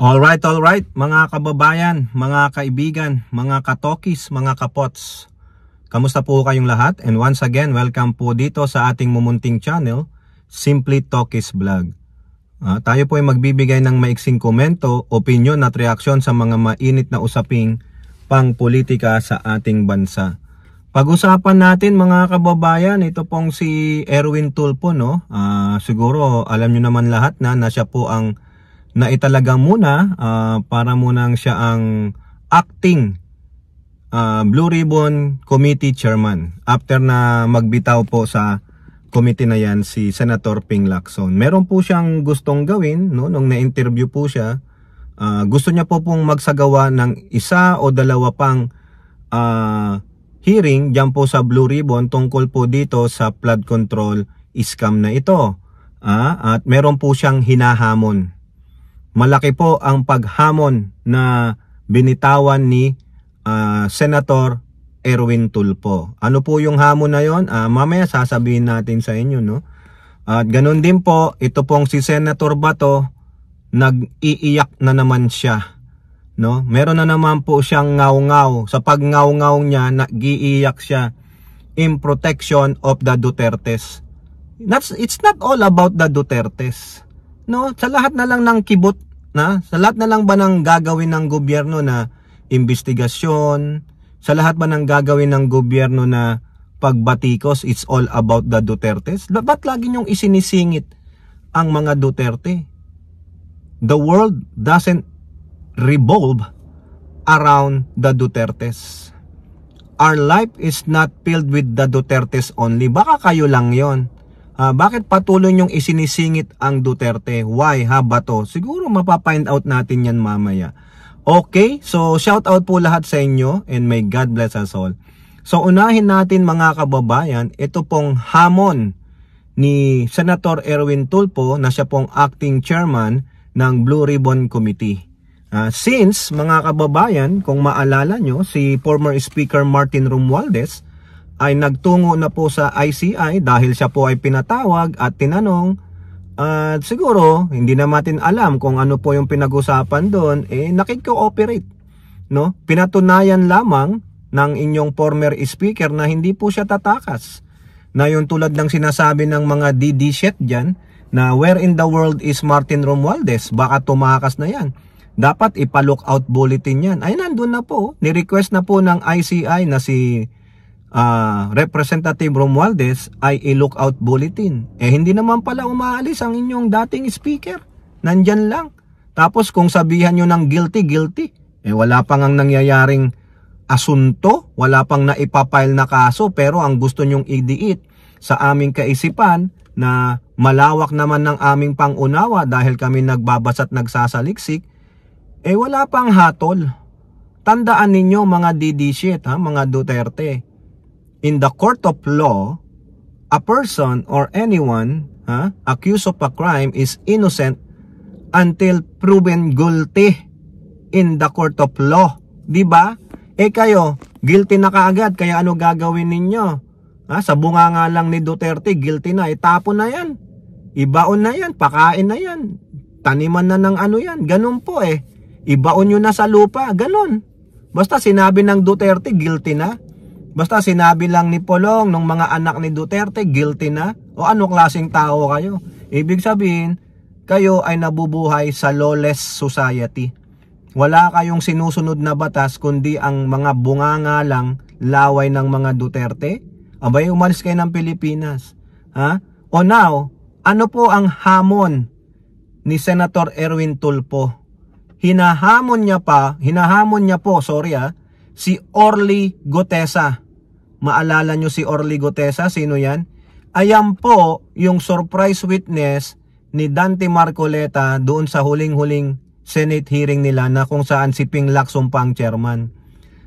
Alright, mga kababayan, mga kaibigan, mga katokis, mga kapots. Kamusta po kayong lahat? And once again, welcome po dito sa ating mumunting channel, Simply Tokis Vlog. Tayo po ay magbibigay ng maiksing komento, opinion at reaksyon sa mga mainit na usaping pang-politika sa ating bansa. Pag-usapan natin mga kababayan, ito pong si Erwin Tulfo, no? Siguro alam nyo naman lahat na siya po ang naitalaga muna para munang siya ang acting Blue Ribbon Committee Chairman after na magbitaw po sa committee na yan si Senator Ping Lacson. Meron po siyang gustong gawin, no? Nung na-interview po siya, gusto niya po pong magsagawa ng isa o dalawa pang hearing dyan po sa Blue Ribbon tungkol po dito sa flood control scam na ito. At meron po siyang hinahamon. Malaki po ang paghamon na binitawan ni Senator Erwin Tulfo. Ano po yung hamon na yon? Mamaya sasabihin natin sa inyo, no? At ganun din po, ito pong si Senator Bato, nag-iiyak na naman siya, no? Meron na naman po siyang ngaw-ngaw. Sa pag-ngaw-ngaw niya, nag-iiyak siya in protection of the Dutertes. It's not all about the Dutertes. No, sa lahat na lang ng kibot, sa lahat na lang ba ng gagawin ng gobyerno na investigasyon, sa lahat ba ng gagawin ng gobyerno na pagbatikos, it's all about the Dutertes? Ba't lagi niyong isinisingit ang mga Duterte? The world doesn't revolve around the Dutertes. Our life is not filled with the Dutertes only. Baka kayo lang yon. Bakit patuloy niyong isinisingit ang Duterte? Why, Bato? Siguro mapapind out natin yan mamaya. Okay, so shout out po lahat sa inyo and may God bless us all. So unahin natin mga kababayan, ito pong hamon ni Senator Erwin Tulfo na siya pong acting chairman ng Blue Ribbon Committee. Since mga kababayan, kung maalala nyo, si former Speaker Martin Romualdez ay nagtungo na po sa ICI dahil siya po ay pinatawag at tinanong at siguro hindi na natin alam kung ano po yung pinag-usapan doon, nakikooperate, no? Pinatunayan lamang ng inyong former speaker na hindi po siya tatakas, na yung tulad ng sinasabi ng mga DD shit dyan na where in the world is Martin Romualdez, baka tumakas na yan, dapat ipa-lookout bulletin yan. Ay nandun na po, ni-request na po ng ICI na si Representative Romualdez ay i-lookout bulletin. Hindi naman pala umaalis ang inyong dating speaker. Nandyan lang. Tapos kung sabihan nyo ng guilty, wala pang ang nangyayaring asunto, wala pang naipapile na kaso, pero ang gusto nyong idiit sa aming kaisipan na malawak naman ng aming pangunawa dahil kami nagbabasa at nagsasaliksik, wala pang hatol. Tandaan ninyo mga DD shit, mga Duterte. In the court of law, a person or anyone accused of a crime is innocent until proven guilty in the court of law. Diba? Kayo, guilty na kaagad, kaya ano gagawin ninyo? Sa bunga nga lang ni Duterte, guilty na, itapon na yan. Ibaon na yan, pakain na yan. Taniman na ng ano yan, ganun po Ibaon nyo na sa lupa, ganun. Basta sinabi ng Duterte, guilty na. Basta sinabi lang ni Polong ng mga anak ni Duterte, guilty na? O ano klaseng tao kayo? Ibig sabihin, kayo ay nabubuhay sa lawless society. Wala kayong sinusunod na batas kundi ang mga bunganga lang, laway ng mga Duterte. Abay, umalis kayo ng Pilipinas. O now, ano po ang hamon ni Senator Erwin Tulfo? Hinahamon niya po, si Orly Gutesa. Maalala nyo si Orly Gutesa? Sino yan? Ayan po yung surprise witness ni Dante Marcoleta doon sa huling-huling Senate hearing nila na kung saan si Ping Lacson pang chairman.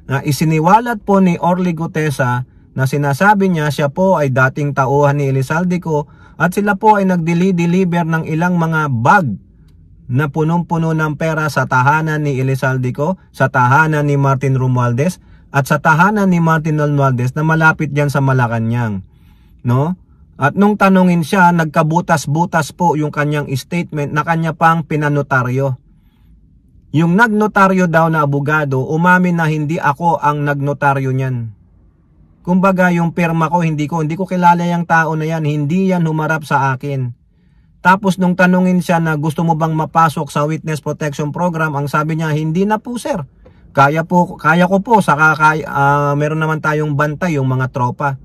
Isiniwalat po ni Orly Gutesa na sinasabi niya siya po ay dating tauhan ni Elizaldico at sila po ay nagdeli-deliver ng ilang mga bag na punong-puno ng pera sa tahanan ni Elizaldico, sa tahanan ni Martin Romualdez, at sa tahanan ni Martin Romualdez na malapit diyan sa Malacanang, no? At nung tanungin siya, nagkabutas-butas po yung kanyang statement na kanya pang pinanotaryo. Yung nagnotaryo daw na abogado, umamin na hindi ako ang nagnotaryo niyan. Kumbaga yung pirma ko, hindi ko kilala yung tao na yan, hindi yan humarap sa akin. Tapos nung tanungin siya na gusto mo bang mapasok sa Witness Protection Program, ang sabi niya, hindi na po sir. Kaya ko po, saka meron naman tayong bantay yung mga tropa.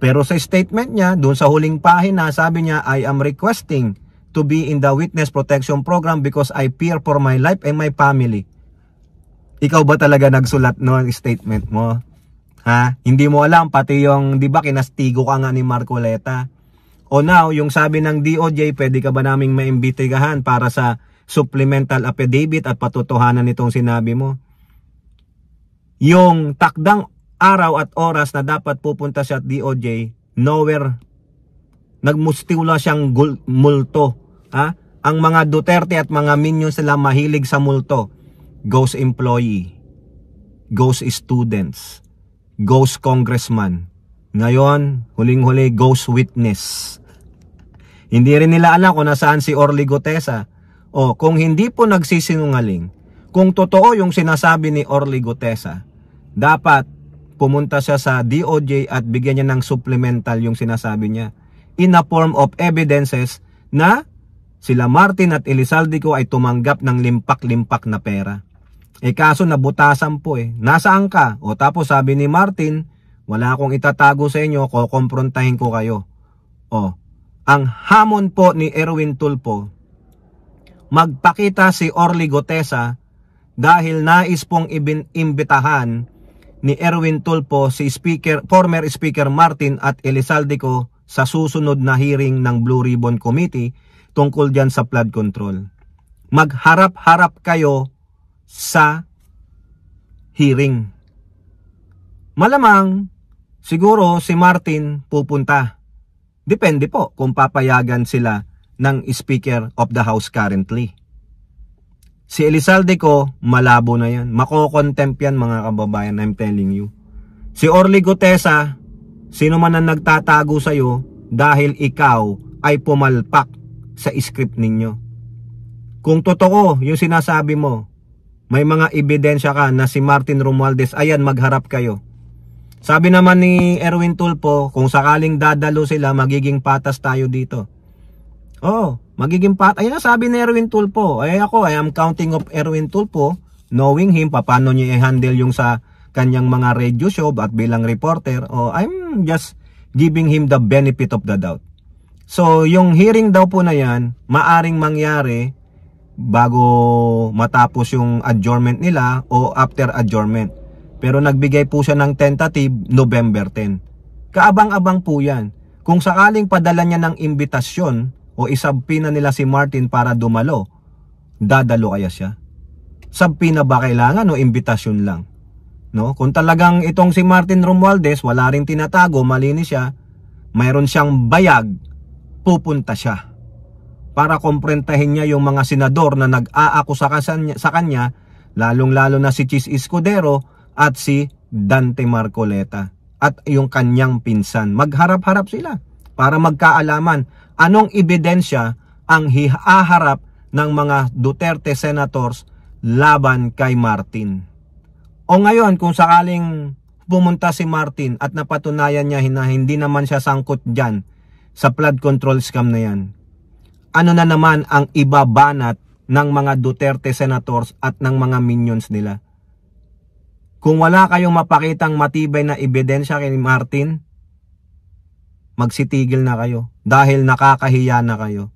Pero sa statement niya, doon sa huling pahina, sabi niya, I am requesting to be in the Witness Protection Program because I fear for my life and my family. Ikaw ba talaga nagsulat no statement mo? Ha? Hindi mo alam, pati yung, di ba, kinastigo ka nga ni Marcoleta. O now, yung sabi ng DOJ, pwede ka ba naming maimbestigahan para sa supplemental affidavit at patotohanan nitong sinabi mo? Yung takdang araw at oras na dapat pupunta siya at DOJ, nowhere. Nagmustila siyang multo. Ha? Ang mga Duterte at mga minions nila mahilig sa multo. Ghost employee, ghost students, ghost congressman. Ngayon, huling-huli, ghost witness. Hindi rin nila alam kung nasaan si Orly Gutesa. O kung hindi po nagsisinungaling, kung totoo yung sinasabi ni Orly Gutesa, dapat pumunta siya sa DOJ at bigyan niya ng supplemental yung sinasabi niya in a form of evidences na sila Martin at Elizalde ay tumanggap ng limpak-limpak na pera. Kaso nabutasan po Nasaan ka? O tapos sabi ni Martin, wala akong itatago sa inyo, kukomprontahin ko kayo. O, ang hamon po ni Erwin Tulfo, magpakita si Orly Gutesa dahil nais pong imbitahan ni Erwin Tulfo si former Speaker Martin at Elizalde sa susunod na hearing ng Blue Ribbon Committee tungkol dyan sa flood control. Magharap-harap kayo sa hearing. Malamang, siguro si Martin pupunta. Depende po kung papayagan sila ng Speaker of the House currently. Si Elizalde malabo na yan. Mako-contempt yan mga kababayan, I'm telling you. Si Orly Gutesa, sino man ang nagtatago sa'yo dahil ikaw ay pumalpak sa script ninyo. Kung totoo yung sinasabi mo, may mga ebidensya ka na si Martin Romualdez, ayan, magharap kayo. Sabi naman ni Erwin Tulfo, kung sakaling dadalo sila, magiging patas tayo dito. Oh, magiging patas. Ayan, sabi ni Erwin Tulfo. I am counting of Erwin Tulfo, knowing him, paano niya i-handle yung sa kanyang mga radio show at bilang reporter. Oh, I'm just giving him the benefit of the doubt. So, yung hearing daw po na yan, maaring mangyari bago matapos yung adjournment nila o after adjournment. Pero nagbigay po siya ng tentative November 10. Kaabang-abang po yan. Kung sakaling padala niya ng imbitasyon o isabpina nila si Martin para dumalo, dadalo kaya siya? Sabpina ba kailangan o imbitasyon lang? No? Kung talagang itong si Martin Romualdez, wala rin tinatago, malinis siya, mayroon siyang bayag, pupunta siya para komprentahin niya yung mga senador na nag-aakusa sa kanya, lalong-lalo na si Chis Escudero at si Dante Marcoleta at yung kanyang pinsan. Magharap-harap sila para magkaalaman anong ebidensya ang hihaharap ng mga Duterte senators laban kay Martin. O ngayon, kung sakaling pumunta si Martin at napatunayan niya na hindi naman siya sangkot dyan sa flood control scam na yan, ano na naman ang ibabanat ng mga Duterte senators at ng mga minions nila? Kung wala kayong mapakitang matibay na ebidensya kay Martin, magsitigil na kayo dahil nakakahiya na kayo.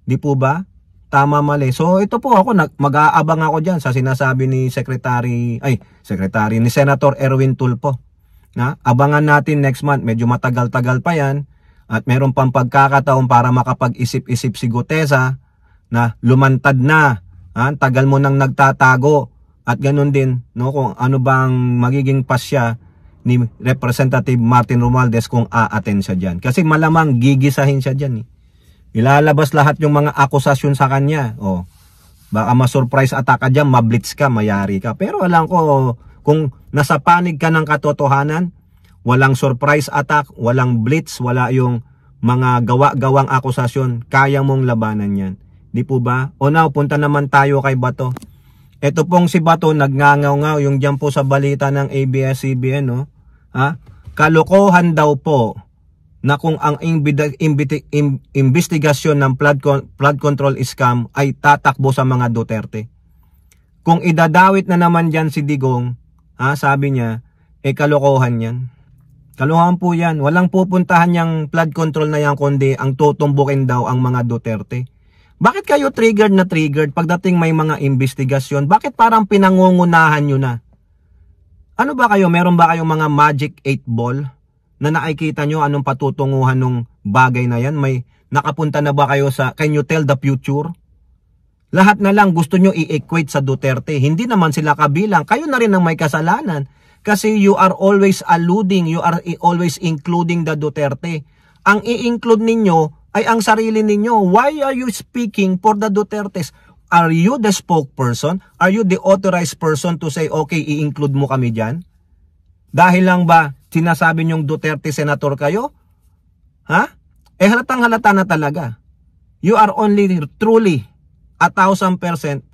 Di po ba? Tama mali. So ito po ako, mag-aabang ako dyan sa sinasabi ni ni Senator Erwin Tulfo. Abangan natin next month, medyo matagal-tagal pa yan. At meron pang pagkakataon para makapag-isip-isip si Gutesa na lumantad na. Tagal mo nang nagtatago. At ganun din, no, kung ano bang magiging pasya ni Representative Martin Romualdez kung a-attend siya dyan. Kasi malamang gigisahin siya dyan. Ilalabas lahat yung mga akusasyon sa kanya. Baka ma-surprise attack ka dyan, mablitz ka, mayari ka. Pero alam ko, kung nasa panig ka ng katotohanan, walang surprise attack, walang blitz, wala yung mga gawa-gawang akusasyon, kaya mong labanan yan. Di po ba? O now, punta naman tayo kay Bato. Ito pong si Bato, nagngangaw-ngaw yung dyan po sa balita ng ABS-CBN, no? Kalokohan daw po na kung ang investigasyon ng flood control scam ay tatakbo sa mga Duterte. Kung idadawit na naman dyan si Digong, sabi niya, kalokohan yan. Kalokohan po yan. Walang pupuntahan yung flood control na yan, kundi ang tutumbukin daw ang mga Duterte. Bakit kayo triggered na triggered pagdating may mga investigasyon? Bakit parang pinangungunahan nyo na? Ano ba kayo? Meron ba kayong mga magic 8 ball na nakikita nyo anong patutunguhan ng bagay na yan? May nakapunta na ba kayo sa can you tell the future? Lahat na lang gusto nyo i-equate sa Duterte. Hindi naman sila kabilang. Kayo na rin ang may kasalanan. Kasi you are always alluding, you are always including the Duterte. Ang i-include ninyo ay ang sarili ninyo. Why are you speaking for the Dutertes? Are you the spokesperson? Are you the authorized person to say, okay, i-include mo kami dyan? Dahil lang ba sinasabi nyong Duterte senator kayo? Halatang halata na talaga. You are only truly 1,000%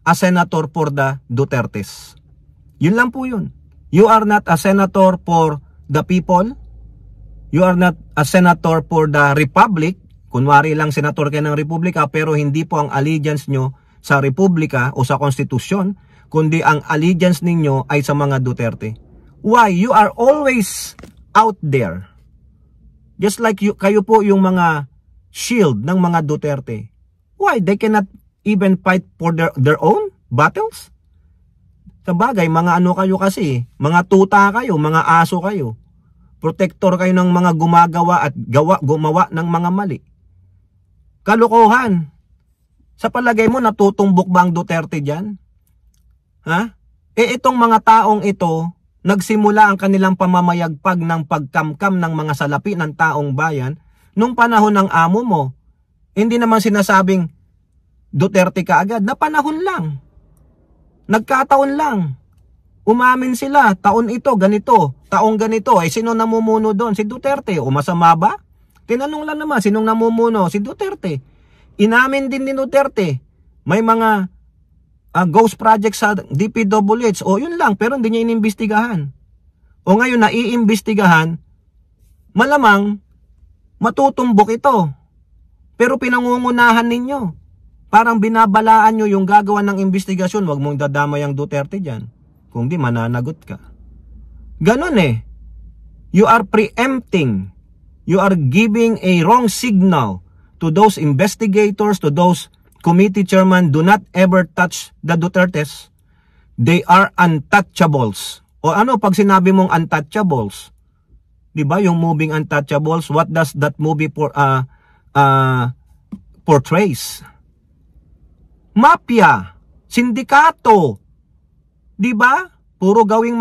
a senator for the Dutertes. Yun lang po yun. You are not a senator for the people. You are not a senator for the republic. Kunwari lang senator kayo ng republika, pero hindi po ang allegiance nyo sa republika o sa konstitusyon, kundi ang allegiance ninyo ay sa mga Duterte. Why? You are always out there. Just like kayo po yung mga shield ng mga Duterte. Why? They cannot even fight for their own battles? Sa bagay, mga ano kayo kasi, mga tuta kayo, mga aso kayo. Protector kayo ng mga gumagawa at gumawa ng mga mali. Kalokohan. Sa palagay mo, natutumbok ba ang Duterte dyan? Itong mga taong ito, nagsimula ang kanilang pamamayagpag ng pagkamkam ng mga salapi ng taong bayan nung panahon ng amo mo. Hindi naman sinasabing Duterte ka agad, na panahon lang. Nagkataon lang. Umamin sila, taon ito, ganito, taong ganito. Sino namumuno doon? Si Duterte. O masama ba? Tinanong lang naman, sinong namumuno? Si Duterte. Inamin din ni Duterte. May mga ghost project sa DPWH. O yun lang, pero hindi niya inimbestigahan. O ngayon, naiimbestigahan, malamang matutumbok ito. Pero pinangungunahan ninyo. Parang binabalaan nyo yung gagawa ng investigasyon. Huwag mong dadamay ang Duterte dyan. Kung di, mananagot ka. Ganon You are preempting. You are giving a wrong signal to those investigators, to those committee chairman. Do not ever touch the Dutertes. They are untouchables. O ano pag sinabi mong untouchables? Diba yung moving Untouchables? What does that movie portrays? Mafia, sindikato, 'di ba? Puro gawaing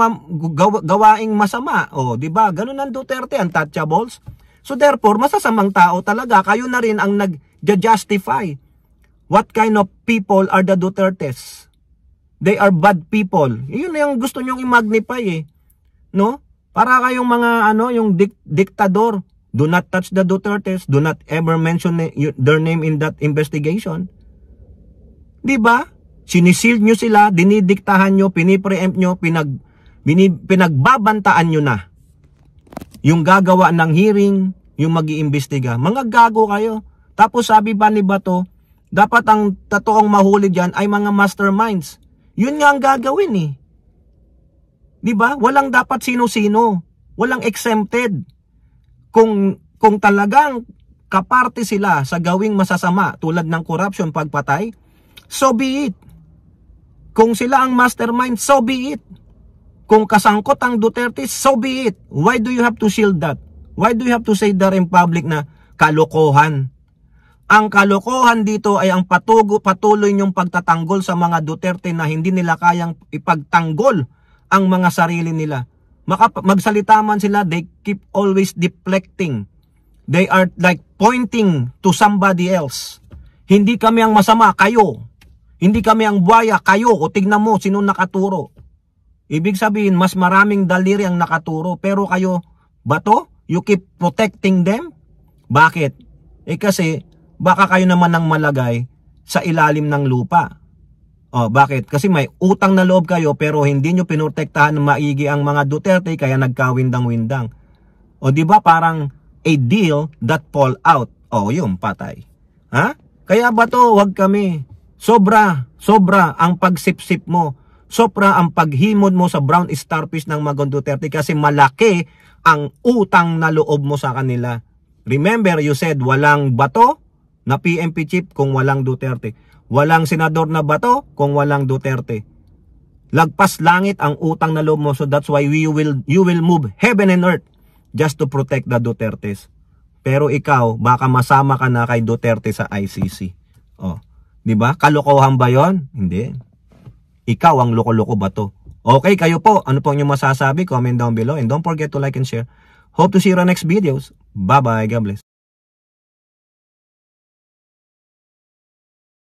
masama. O, 'di ba? Ganun ang Duterte, untouchables. So therefore, masasamang tao talaga. Kayo na rin ang nag-justify. What kind of people are the Dutertes? They are bad people. Yun na yung gusto nyong i-magnify no? Para kayong mga yung diktador. Do not touch the Dutertes. Do not ever mention their name in that investigation. Diba? Sinisild nyo sila, dinidiktahan nyo, pinipreempt nyo, pinagbabantaan nyo na. Yung gagawa ng hearing, yung mag-iimbestiga. Mga gago kayo. Tapos sabi ba ni Bato, dapat ang totoong mahuli dyan ay mga masterminds. Yun nga ang gagawin Diba? Walang dapat sino-sino. Walang exempted. Kung talagang kaparte sila sa gawing masasama tulad ng corruption, pagpatay, so be it. Kung sila ang mastermind, so be it. Kung kasangkot ang Duterte, so be it. Why do you have to shield that? Why do you have to say that in public na kalokohan? Ang kalokohan dito ay ang patuloy niyong pagtatanggol sa mga Duterte na hindi nila kayang ipagtanggol ang mga sarili nila. Magsalita man sila, they keep always deflecting. They are like pointing to somebody else. Hindi kami ang masama, kayo. Hindi kami ang buhaya, kayo. O tignan mo, sino nakaturo. Ibig sabihin, mas maraming daliri ang nakaturo. Pero kayo, Bato, you keep protecting them? Bakit? Kasi, baka kayo naman ang malagay sa ilalim ng lupa. Oh, bakit? Kasi may utang na loob kayo pero hindi nyo pinotektahan ng maigi ang mga Duterte kaya nagkawindang-windang. O di ba parang a deal that fall out. O yung patay. Ha? Kaya ba to, wag kami. Sobra ang pagsipsip mo. Sobra ang paghimod mo sa brown starfish ng mga Duterte kasi malaki ang utang na loob mo sa kanila. Remember, you said walang bato na PNP chief kung walang Duterte. Walang senador na bato kung walang Duterte. Lagpas langit ang utang na loob mo. So that's why you will move heaven and earth just to protect the Dutertes. Pero ikaw, baka masama ka na kay Duterte sa ICC. Oh, 'di ba? Kalokohan ba 'yon? Hindi. Ikaw ang loko-loko ba to? Okay, kayo po. Ano po ang inyong masasabi? Comment down below and don't forget to like and share. Hope to see you on next videos. Bye-bye. God bless.